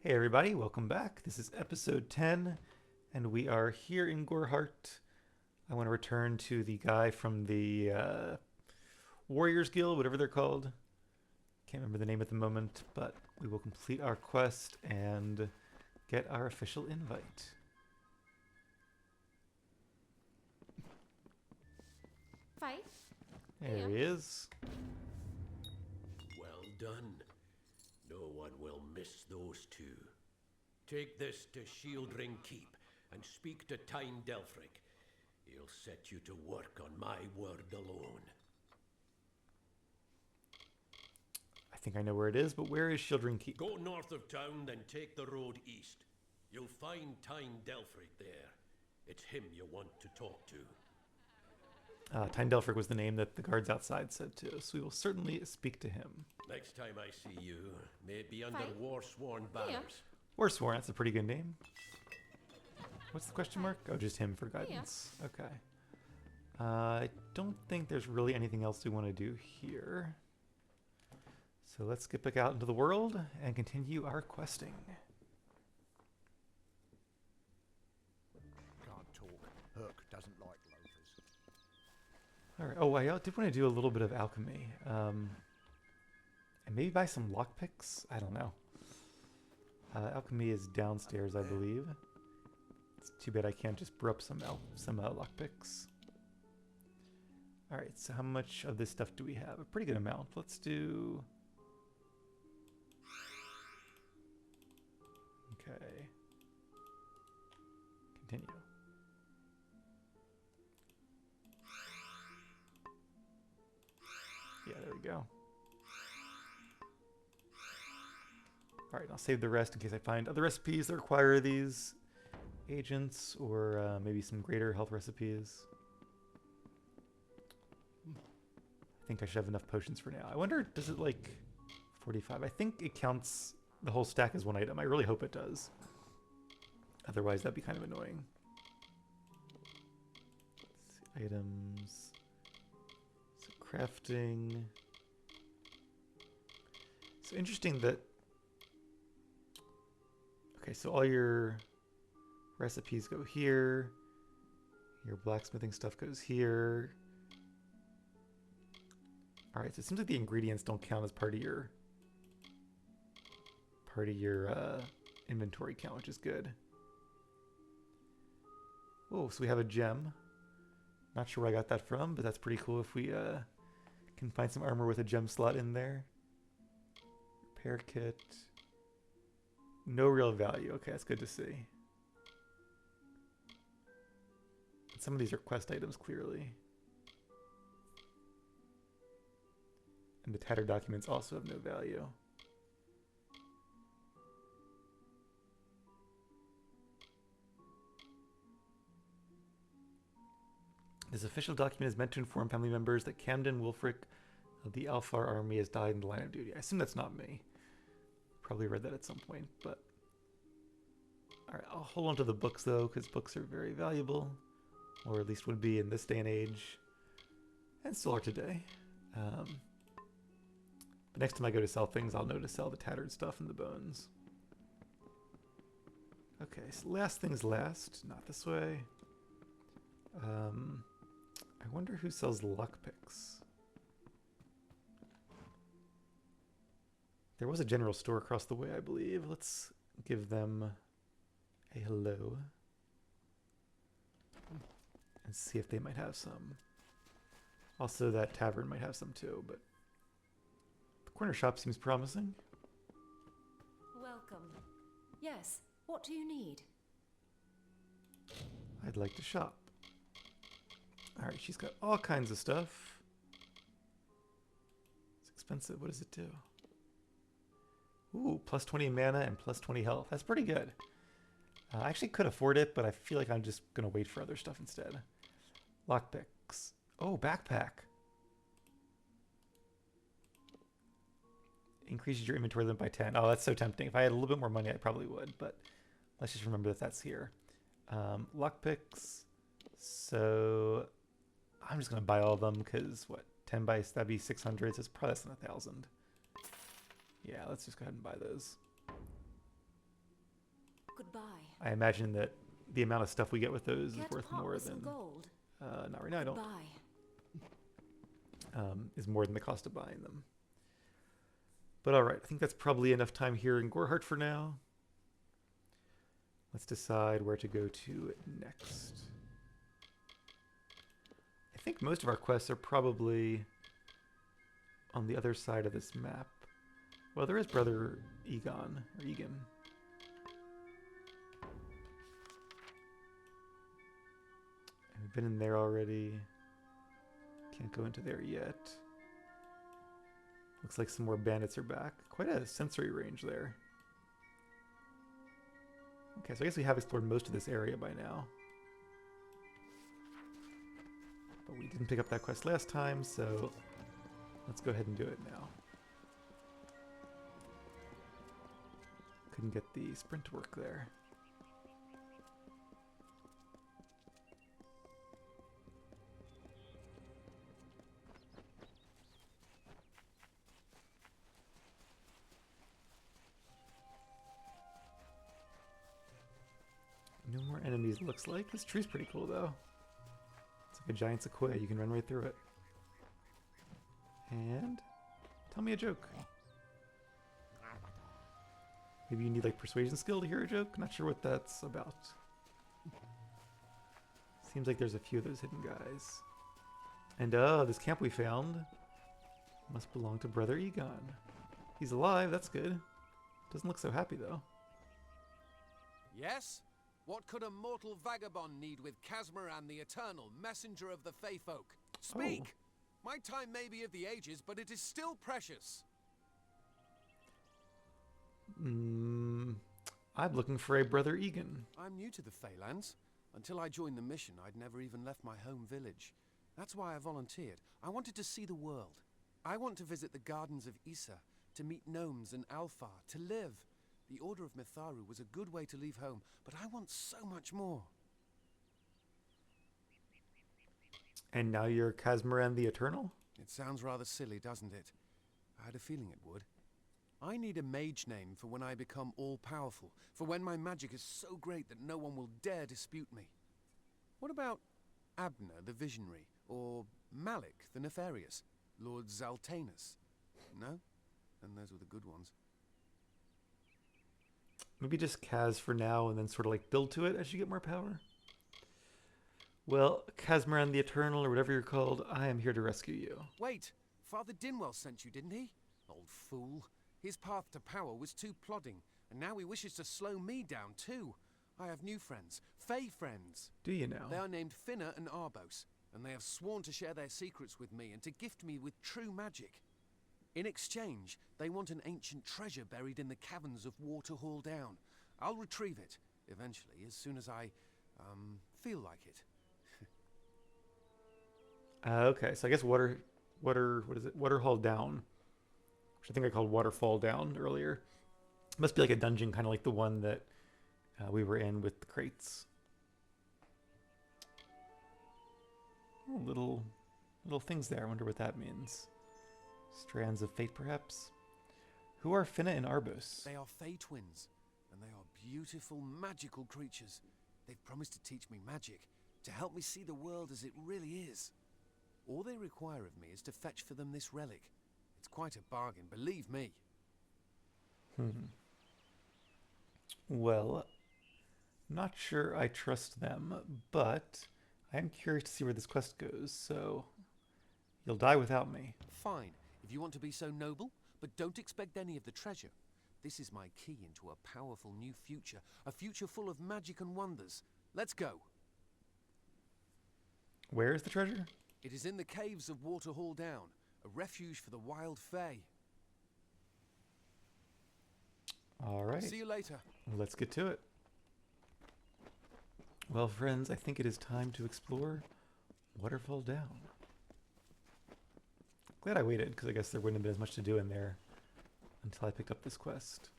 Hey everybody, welcome back. This is episode 10, and we are here in Gorhart. I want to return to the guy from the Warriors Guild, whatever they're called. Can't remember the name at the moment, but we will complete our quest and get our official invite. Fight? There he is. Well done. No one will miss those two. Take this to Shieldring Keep and speak to Tyne Delphric. He'll set you to work on my word alone. I think I know where it is, but where is Shieldring Keep? Go north of town, then take the road east. You'll find Tyne Delphric there. It's him you want to talk to. Tyne Delphric was the name that the guards outside said too, so we will certainly speak to him. Next time I see you, may it be under Fine. war-sworn banners. Forsworn, that's a pretty good name. What's the question mark? Oh, just him for guidance. Okay. I don't think there's really anything else we want to do here. So let's get back out into the world and continue our questing. Can't talk. Herc doesn't like loafers. All right. Oh, I did want to do a little bit of alchemy. And maybe buy some lockpicks? I don't know. Alchemy is downstairs, I believe. It's too bad I can't just brew up some lockpicks. All right, so how much of this stuff do we have? A pretty good amount. Let's do... Okay. Continue. Yeah, there we go. Alright, I'll save the rest in case I find other recipes that require these agents, or maybe some greater health recipes. I think I should have enough potions for now. I wonder, does it like 45? I think it counts the whole stack as one item. I really hope it does. Otherwise, that'd be kind of annoying. Let's see, items. So crafting. So interesting that... Okay, so all your recipes go here. Your blacksmithing stuff goes here. Alright, so it seems like the ingredients don't count as part of your inventory count, which is good. Oh, so we have a gem. Not sure where I got that from, but that's pretty cool if we can find some armor with a gem slot in there. Repair kit. No real value. Okay, that's good to see. Some of these are quest items, clearly. And the tattered documents also have no value. This official document is meant to inform family members that Camden Wulfric of the Alfar army has died in the line of duty. I assume that's not me. Probably read that at some point, but... Alright, I'll hold on to the books though, because books are very valuable. Or at least would be in this day and age. And still are today. But next time I go to sell things, I'll know to sell the tattered stuff and the bones. Okay, so last things last. Not this way. I wonder who sells lockpicks. There was a general store across the way, I believe. Let's give them a hello. And see if they might have some. Also, that tavern might have some too, but the corner shop seems promising. Welcome. Yes, what do you need? I'd like to shop. Alright, she's got all kinds of stuff. It's expensive. What does it do? Ooh, plus 20 mana and plus 20 health. That's pretty good. I actually could afford it, but I feel like I'm just going to wait for other stuff instead. Lockpicks. Oh, backpack. Increases your inventory limit by 10. Oh, that's so tempting. If I had a little bit more money, I probably would, but let's just remember that that's here. Lockpicks. So I'm just going to buy all of them because, what, 10 by, that'd be 600. So it's probably less than 1,000. Yeah, let's just go ahead and buy those. Goodbye. I imagine that the amount of stuff we get with those is Care to worth part more with some than... gold? Not right now, I don't. Goodbye. Is more than the cost of buying them. But alright, I think that's probably enough time here in Gorehart for now. Let's decide where to go to next. I think most of our quests are probably on the other side of this map. Well, there is Brother Egon, or Egan. We've been in there already. Can't go into there yet. Looks like some more bandits are back. Quite a sensory range there. Okay, so I guess we have explored most of this area by now. But we didn't pick up that quest last time, so let's go ahead and do it now. Couldn't get the sprint to work there. No more enemies, looks like. This tree's pretty cool, though. It's like a giant sequoia. You can run right through it. And tell me a joke. Maybe you need, like, persuasion skill to hear a joke? Not sure what that's about. Seems like there's a few of those hidden guys. And, this camp we found must belong to Brother Egon. He's alive, that's good. Doesn't look so happy, though. Yes? What could a mortal vagabond need with Casmaran the Eternal, messenger of the Fey folk? Speak! Oh. My time may be of the ages, but it is still precious. I'm looking for a Brother Egan. I'm new to the Feylands. Until I joined the mission, I'd never even left my home village. That's why I volunteered. I wanted to see the world. I want to visit the gardens of Issa, to meet gnomes and Alfar, to live. The Order of Mitharu was a good way to leave home, but I want so much more. And now you're Casmaran the Eternal? It sounds rather silly, doesn't it? I had a feeling it would. I need a mage name for when I become all-powerful, for when my magic is so great that no one will dare dispute me. What about Abner the Visionary, or Malik the Nefarious, Lord Zaltanus? No? Then those were the good ones. Maybe just Kaz for now and then sort of like build to it as you get more power? Well, Casmaran the Eternal, or whatever you're called, I am here to rescue you. Wait! Father Dinwell sent you, didn't he? Old fool. His path to power was too plodding, and now he wishes to slow me down too. I have new friends, Fey friends. Do you now? They are named Finna and Arbos, and they have sworn to share their secrets with me and to gift me with true magic. In exchange, they want an ancient treasure buried in the caverns of Waterhall Down. I'll retrieve it, eventually, as soon as I, feel like it. Okay, so I guess what is it? Waterhall Down. Which I think I called Waterfall Down earlier. Must be like a dungeon, kind of like the one that we were in with the crates. Oh, little things there. I wonder what that means. Strands of fate, perhaps? Who are Finna and Arbos? They are Fey twins, and they are beautiful, magical creatures. They've promised to teach me magic, to help me see the world as it really is. All they require of me is to fetch for them this relic. It's quite a bargain, believe me. Well, not sure I trust them, but I am curious to see where this quest goes, so you'll die without me. Fine, if you want to be so noble, but don't expect any of the treasure. This is my key into a powerful new future, a future full of magic and wonders. Let's go. Where is the treasure? It is in the caves of Waterhall Down, a refuge for the wild Fey. All right. See you later. Let's get to it. Well, friends, I think it is time to explore Waterfall Down. Glad I waited, because I guess there wouldn't have been as much to do in there until I picked up this quest.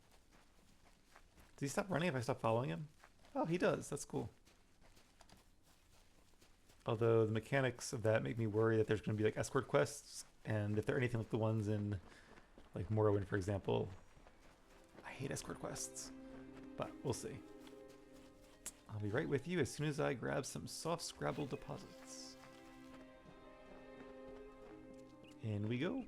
Does he stop running if I stop following him? Oh, he does. That's cool. Although the mechanics of that make me worry that there's going to be like escort quests, and if they're anything like the ones in like Morrowind, for example, I hate escort quests, but we'll see. I'll be right with you as soon as I grab some soft Scrabble deposits. In we go.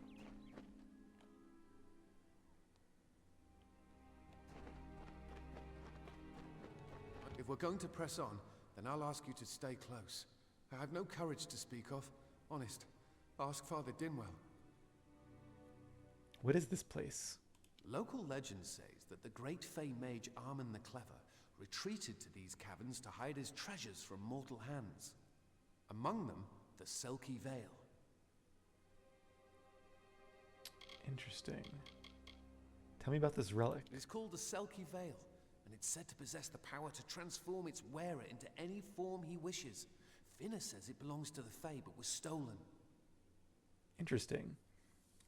If we're going to press on, then I'll ask you to stay close. I have no courage to speak of. Honest. Ask Father Dinwell. What is this place? Local legend says that the great Fey mage Armin the Clever retreated to these caverns to hide his treasures from mortal hands. Among them, the Selkie Veil. Interesting. Tell me about this relic. It is called the Selkie Veil, and it's said to possess the power to transform its wearer into any form he wishes. Finna says it belongs to the Fae, but was stolen. Interesting.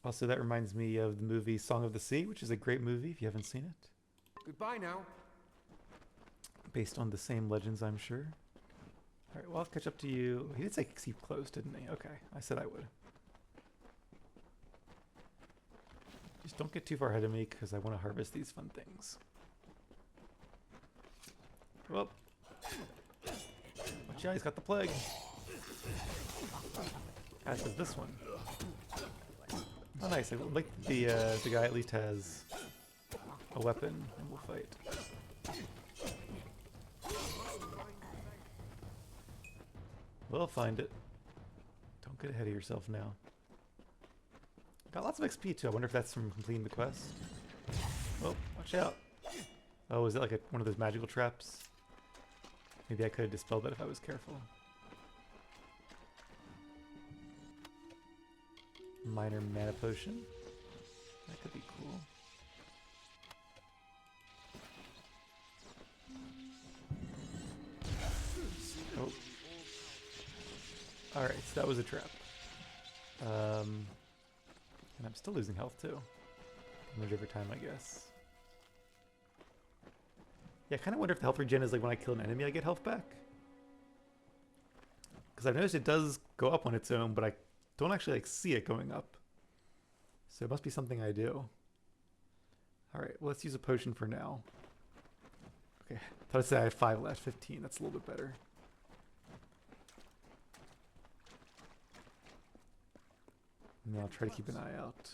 Also, that reminds me of the movie Song of the Sea, which is a great movie if you haven't seen it. Goodbye now. Based on the same legends, I'm sure. Alright, well, I'll catch up to you. He did say keep close, didn't he? Okay, I said I would. Just don't get too far ahead of me, because I want to harvest these fun things. Well, watch out, he's got the plague. As is this one. Oh, nice. I like the guy at least has a weapon, and we'll fight. We'll find it. Don't get ahead of yourself now. Got lots of XP too. I wonder if that's from completing the quest. Oh, watch out. Oh, is it like one of those magical traps? Maybe I could have dispelled that if I was careful. Minor mana potion. That could be cool. Oh. Alright, so that was a trap. And I'm still losing health too. Damage over time, I guess. Yeah, I kind of wonder if the health regen is like when I kill an enemy I get health back. Because I've noticed it does go up on its own, but I don't actually like see it going up. So it must be something I do. Alright, well, let's use a potion for now. Okay, I thought I'd say I have 5 left, 15. That's a little bit better. And then I'll try to keep an eye out.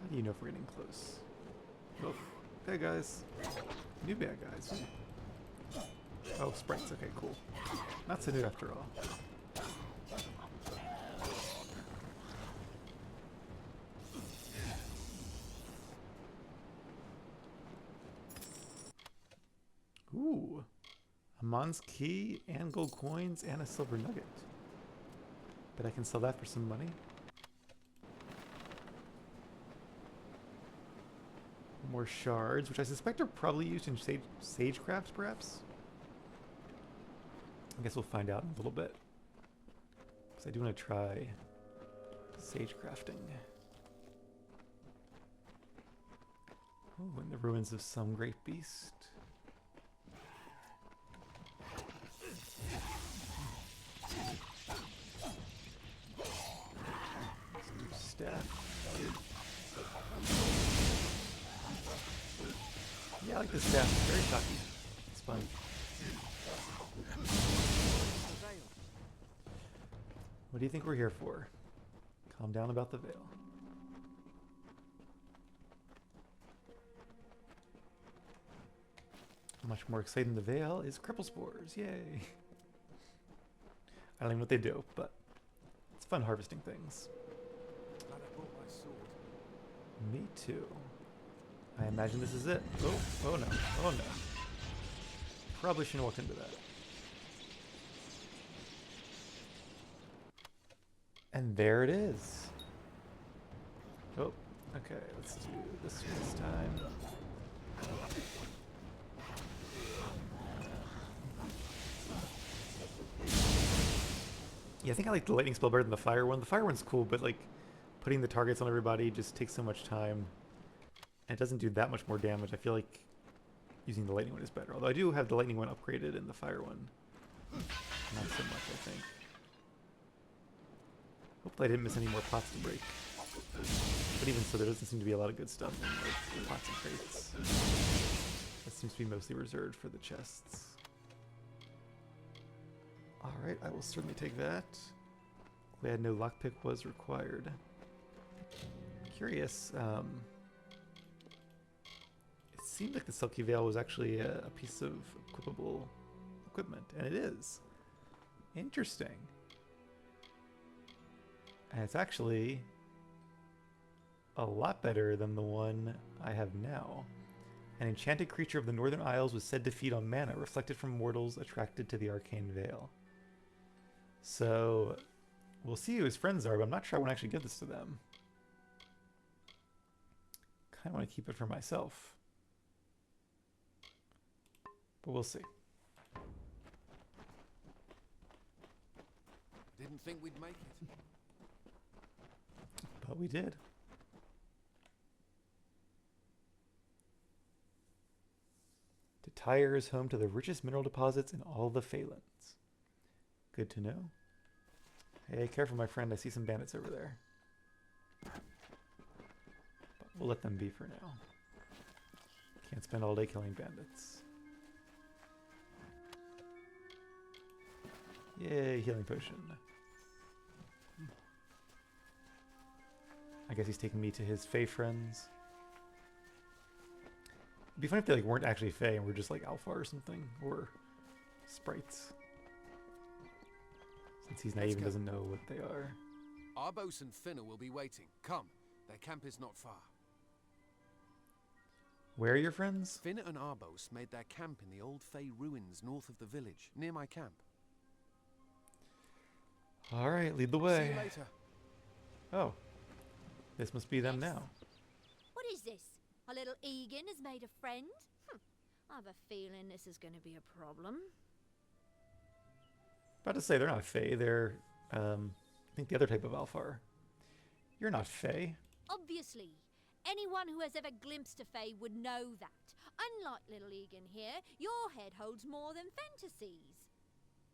How do you know if we're getting close? Oh, bad guys. New bad guys. Oh, sprites. Okay, cool. Not so new after all. Ooh. A Mon's key and gold coins and a silver nugget. Bet I can sell that for some money. More shards, which I suspect are probably used in sagecraft, perhaps? I guess we'll find out in a little bit. Because I do want to try sagecrafting. Oh, in the ruins of some great beast. Let's do staff. Yeah, I like this staff. It's very shocking. It's fun. What do you think we're here for? Calm down about the veil. Much more exciting than the veil is cripple spores. Yay! I don't even know what they do, but it's fun harvesting things. Glad I brought my sword. Me too. I imagine this is it. Oh, oh no, oh no. Probably shouldn't have walked into that. And there it is. Oh, okay, let's do this time. Yeah, I think I like the lightning spell better than the fire one. The fire one's cool, but like putting the targets on everybody just takes so much time. And it doesn't do that much more damage. I feel like using the lightning one is better. Although I do have the lightning one upgraded and the fire one not so much, I think. Hopefully I didn't miss any more pots to break. But even so, there doesn't seem to be a lot of good stuff in like pots and crates. That seems to be mostly reserved for the chests. Alright, I will certainly take that. Glad no lockpick was required. Curious, it seemed like the Selkie Veil was actually a piece of equipable equipment, and it is. Interesting. And it's actually a lot better than the one I have now. An enchanted creature of the Northern Isles was said to feed on mana reflected from mortals attracted to the arcane veil. So, we'll see who his friends are, but I'm not sure I want to actually give this to them. Kind of want to keep it for myself. But we'll see. Didn't think we'd make it. But we did. Tyre is home to the richest mineral deposits in all the Phalanx. Good to know. Hey, careful, my friend. I see some bandits over there. But we'll let them be for now. Can't spend all day killing bandits. Yay, healing potion. I guess he's taking me to his Fae friends. It'd be funny if they weren't actually Fae and were just Alpha or something, or sprites. Since he's naive and doesn't know what they are. Arbos and Finna will be waiting. Come, their camp is not far. Where are your friends? Finna and Arbos made their camp in the old Fae ruins north of the village, near my camp. Alright, lead the See way. you later. Oh. This must be them now. What is this? Our little Egan has made a friend? I have a feeling this is going to be a problem. About to say, they're not Fae, they're, I think the other type of Alfar. You're not Fae. Obviously. Anyone who has ever glimpsed a Fae would know that. Unlike little Egan here, your head holds more than fantasies.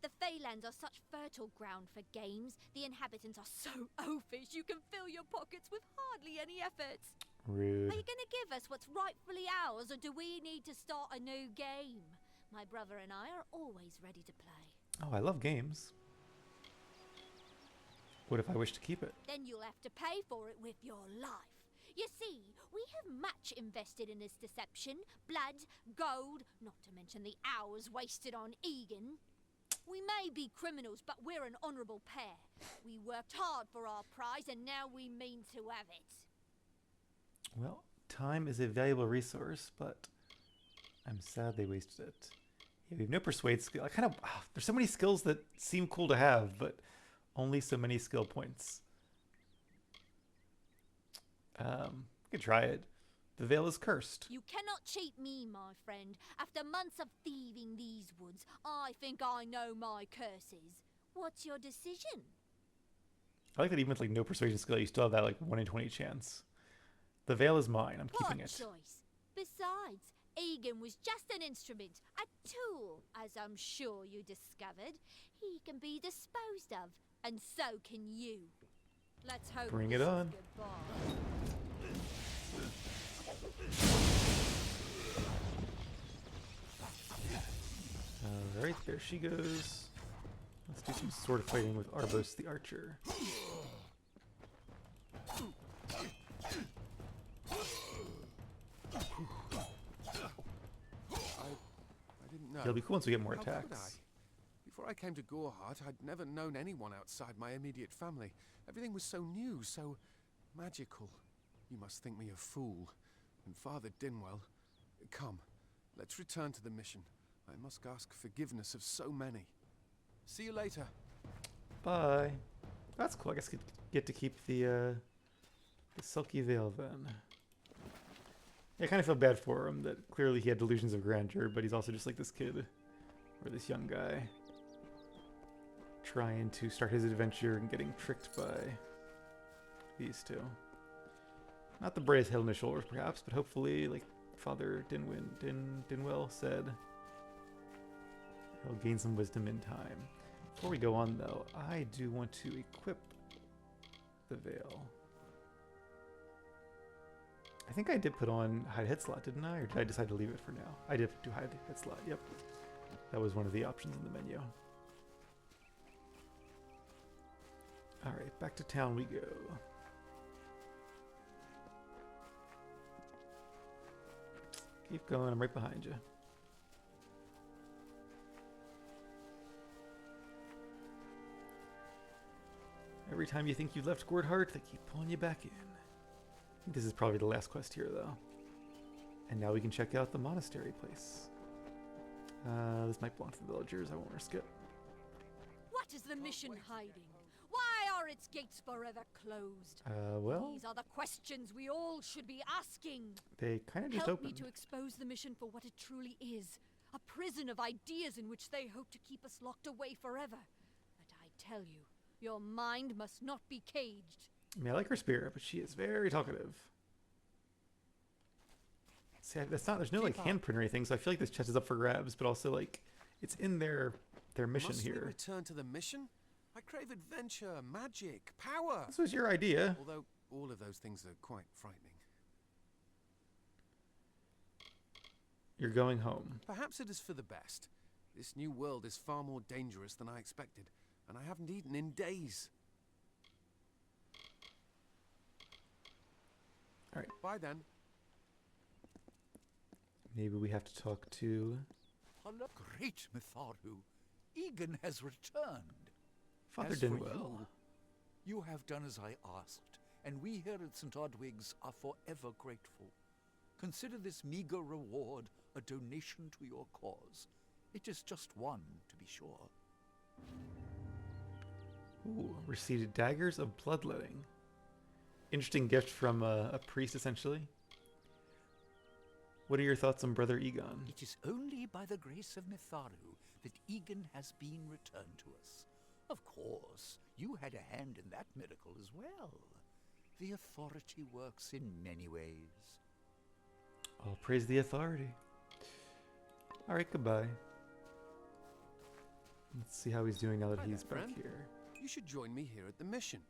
The Phalanx are such fertile ground for games. The inhabitants are so oafish you can fill your pockets with hardly any effort. Rude. Are you going to give us what's rightfully ours, or do we need to start a new game? My brother and I are always ready to play. Oh, I love games. What if I wish to keep it? Then you'll have to pay for it with your life. You see, we have much invested in this deception. Blood, gold, not to mention the hours wasted on Egan. We may be criminals, but we're an honourable pair. We worked hard for our prize, and now we mean to have it. Well, time is a valuable resource, but I'm sad they wasted it. Yeah, we have no persuade skill. There's so many skills that seem cool to have, but only so many skill points. We could try it. The veil is cursed. You cannot cheat me, my friend. After months of thieving these woods, I think I know my curses. What's your decision? I like that even with no persuasion skill, you still have that 1 in 20 chance. The veil is mine. I'm keeping Poor it. choice. Besides, Egan was just an instrument, a tool, as I'm sure you discovered. He can be disposed of, and so can you. Let's hope Bring it this is on. goodbye. Alright, there she goes. Let's do some sword fighting with Arbos the Archer. I didn't know. It'll be cool once we get more How could attacks. Before I came to Goreheart, I'd never known anyone outside my immediate family. Everything was so new, so magical. You must think me a fool. And Father Dinwell, come, let's return to the mission. I must ask forgiveness of so many. See you later. Bye. That's cool. I guess I get to keep the Selkie Veil then. Yeah, I kind of feel bad for him that clearly he had delusions of grandeur, but he's also just like this kid or this young guy trying to start his adventure and getting tricked by these two. Not the brightest head on his shoulders, perhaps, but hopefully, like Father Dinwell said, he'll gain some wisdom in time. Before we go on, though, I do want to equip the veil. I think I did put on hide head slot, didn't I? Or did I decide to leave it for now? I did do hide head slot, yep. That was one of the options in the menu. Alright, back to town we go. Keep going, I'm right behind you. Every time you think you've left Gordhart, they keep pulling you back in. I think this is probably the last quest here, though. And now we can check out the monastery place. This might belong to the villagers, I won't risk it. What is the mission hiding? Why are its gates forever closed? Well, These are the questions we all should be asking. they kind of just Help me opened. to expose the mission for what it truly is. A prison of ideas in which they hope to keep us locked away forever. But I tell you, your mind must not be caged. I mean, I like her spirit, but she is very talkative. See, that's not, there's no like handprint or anything, so I feel like this chest is up for grabs, but also like, it's in their mission Must we here. return to the mission? I crave adventure, magic, power. This was your idea. Although all of those things are quite frightening. You're going home. Perhaps it is for the best. This new world is far more dangerous than I expected, and I haven't eaten in days. Alright, Bye then. maybe we have to talk to Hello, great Mitharu. Egan has returned. Father As for Dinwell. you have done as I asked, and we here at St. Odwig's are forever grateful. Consider this meager reward a donation to your cause. It is just one, to be sure. Ooh, received daggers of bloodletting. Interesting gift from a priest, essentially. What are your thoughts on Brother Egon? It is only by the grace of Mitharu that Egan has been returned to us. Of course, you had a hand in that miracle as well. The authority works in many ways. All praise the authority. Alright, goodbye. Let's see how he's doing now that Hi he's there, back friend. here. You should join me here at the mission.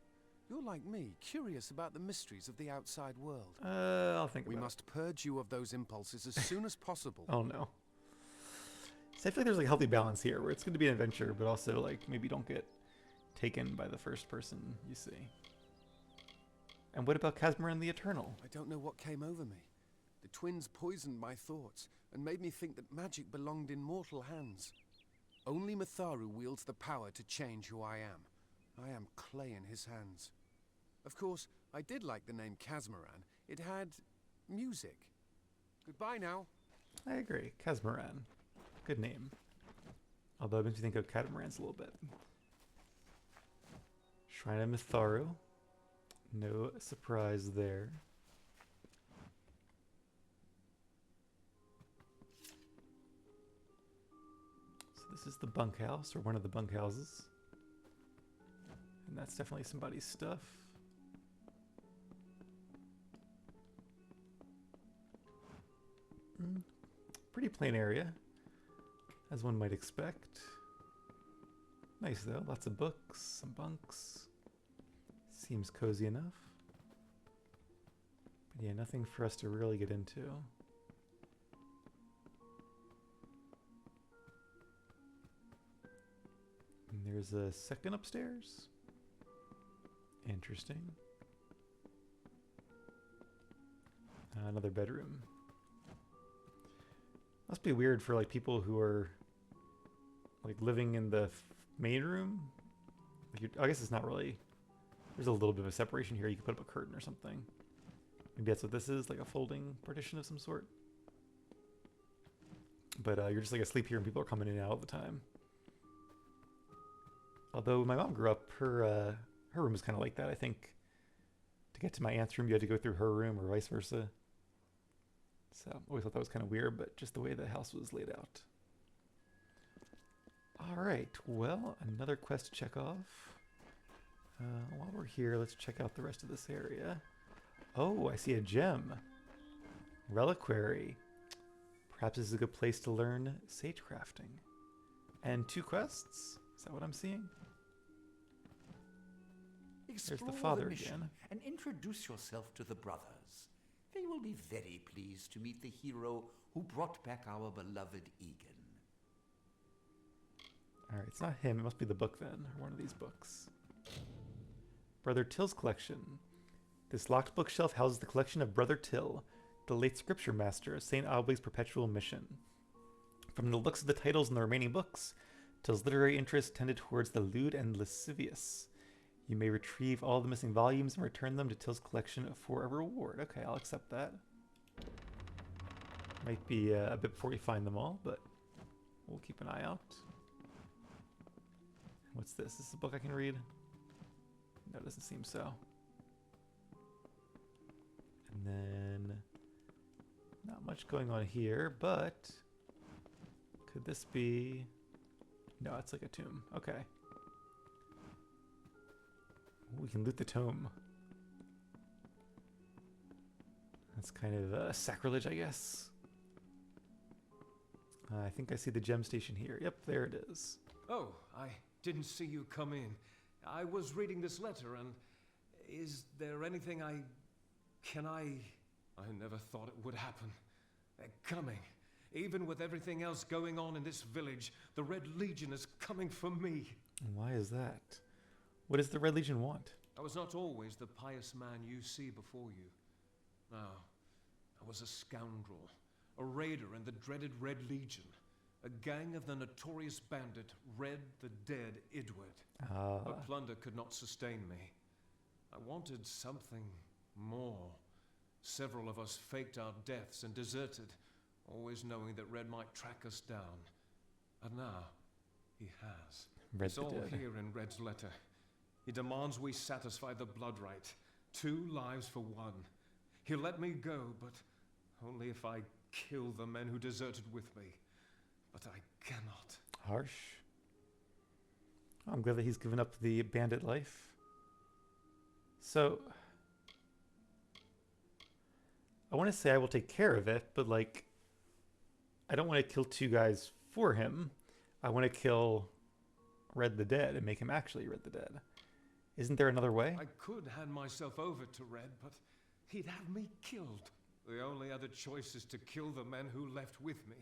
You're like me, curious about the mysteries of the outside world. I'll think We about must purge you of those impulses as soon as possible. it. Oh no. So I feel like there's like a healthy balance here where it's going to be an adventure, but also like maybe don't get taken by the first person you see. And what about Casmaran the Eternal? I don't know what came over me. The twins poisoned my thoughts and made me think that magic belonged in mortal hands. Only Mitharu wields the power to change who I am. I am clay in his hands. Of course, I did like the name Casmaran. It had music. Goodbye now. I agree. Casmaran. Good name. Although it makes me think of catamarans a little bit. Shrine of Mitharu. No surprise there. So this is the bunkhouse, or one of the bunkhouses. And that's definitely somebody's stuff. Pretty plain area, as one might expect. Nice though, lots of books, some bunks. Seems cozy enough. But yeah, nothing for us to really get into. And there's a second upstairs. Interesting. Another bedroom. Must be weird for like people who are like living in the main room. Like I guess it's not really. There's a little bit of a separation here. You could put up a curtain or something. Maybe that's what this is, like a folding partition of some sort. But you're just like asleep here and people are coming in and out all the time. Although my mom grew up, her room was kind of like that. I think to get to my aunt's room, you had to go through her room or vice versa. So I always thought that was kind of weird, but just the way the house was laid out. All right, well, another quest to check off. While we're here, let's check out the rest of this area. Oh, I see a gem. Reliquary. Perhaps this is a good place to learn sage crafting. And 2 quests? Is that what I'm seeing? Explore the father mission again. and introduce yourself to the brothers. They will be very pleased to meet the hero who brought back our beloved Egan. Alright, it's not him. It must be the book then, or one of these books. Brother Till's collection. This locked bookshelf houses the collection of Brother Till, the late scripture master of St. Aubig's perpetual mission. From the looks of the titles in the remaining books, Till's literary interests tended towards the lewd and lascivious. You may retrieve all the missing volumes and return them to Till's collection for a reward. Okay, I'll accept that. Might be a bit before we find them all, but we'll keep an eye out. What's this? Is this a book I can read? No, it doesn't seem so. And then not much going on here, but could this be... No, it's like a tomb. Okay. We can loot the tome. That's kind of sacrilege, I guess. I think I see the gem station here. Yep, there it is. Oh, I didn't see you come in. I was reading this letter, and is there anything I never thought it would happen. They're coming. Even with everything else going on in this village, the Red Legion is coming for me. And why is that? What does the Red Legion want? I was not always the pious man you see before you. No, I was a scoundrel, a raider in the dreaded Red Legion, a gang of the notorious bandit Red the Dead Edward. But plunder could not sustain me. I wanted something more. Several of us faked our deaths and deserted, always knowing that Red might track us down. And now, he has. It's all here in Red's letter. He demands we satisfy the blood rite. 2 lives for 1. He'll let me go, but only if I kill the men who deserted with me. But I cannot. Harsh. I'm glad that he's given up the bandit life. So, I want to say I will take care of it, but like, I don't want to kill 2 guys for him. I want to kill Red the Dead and make him actually Red the Dead. Isn't there another way? I could hand myself over to Red, but he'd have me killed. The only other choice is to kill the men who left with me.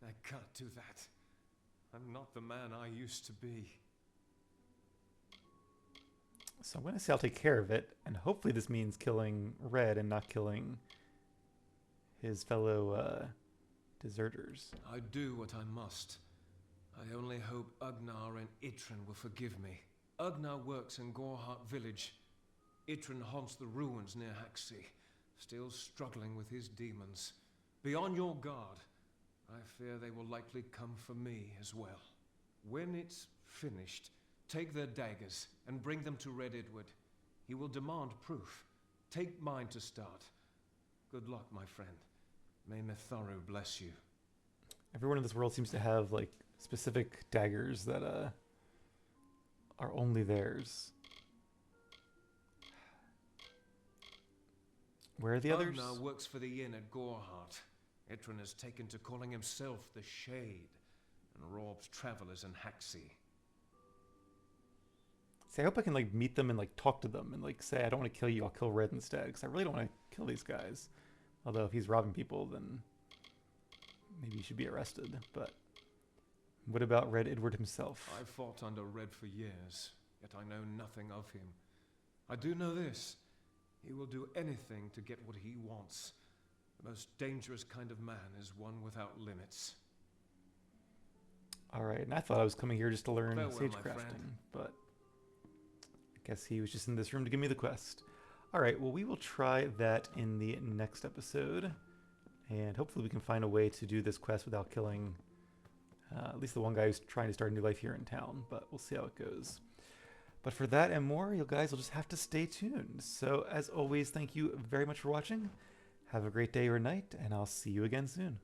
I can't do that. I'm not the man I used to be. So I'm going to say I'll take care of it, and hopefully this means killing Red and not killing his fellow deserters. I do what I must. I only hope Ugnar and Itrin will forgive me. Ugnar works in Gorhart village. Itrin haunts the ruins near Haxi, still struggling with his demons. Be on your guard. I fear they will likely come for me as well. When it's finished, take their daggers and bring them to Red Edward. He will demand proof. Take mine to start. Good luck, my friend. May Mitharu bless you. Everyone in this world seems to have like specific daggers that are only theirs. Where are the others? Ugnar works for the inn at Gorhart. Itrin has taken to calling himself the Shade and robs travelers in Haxi. See, I hope I can like meet them and like talk to them and like say I don't want to kill you, I'll kill Red instead, because I really don't want to kill these guys. Although if he's robbing people, then maybe he should be arrested. But what about Red Edward himself? I fought under Red for years, yet I know nothing of him. I do know this. He will do anything to get what he wants. The most dangerous kind of man is one without limits. All right, and I thought I was coming here just to learn Farewell, my sagecrafting, friend. but I guess he was just in this room to give me the quest. All right, well, we will try that in the next episode, and hopefully we can find a way to do this quest without killing at least the one guy who's trying to start a new life here in town, but we'll see how it goes. But for that and more, you guys will just have to stay tuned. So as always, thank you very much for watching. Have a great day or night, and I'll see you again soon.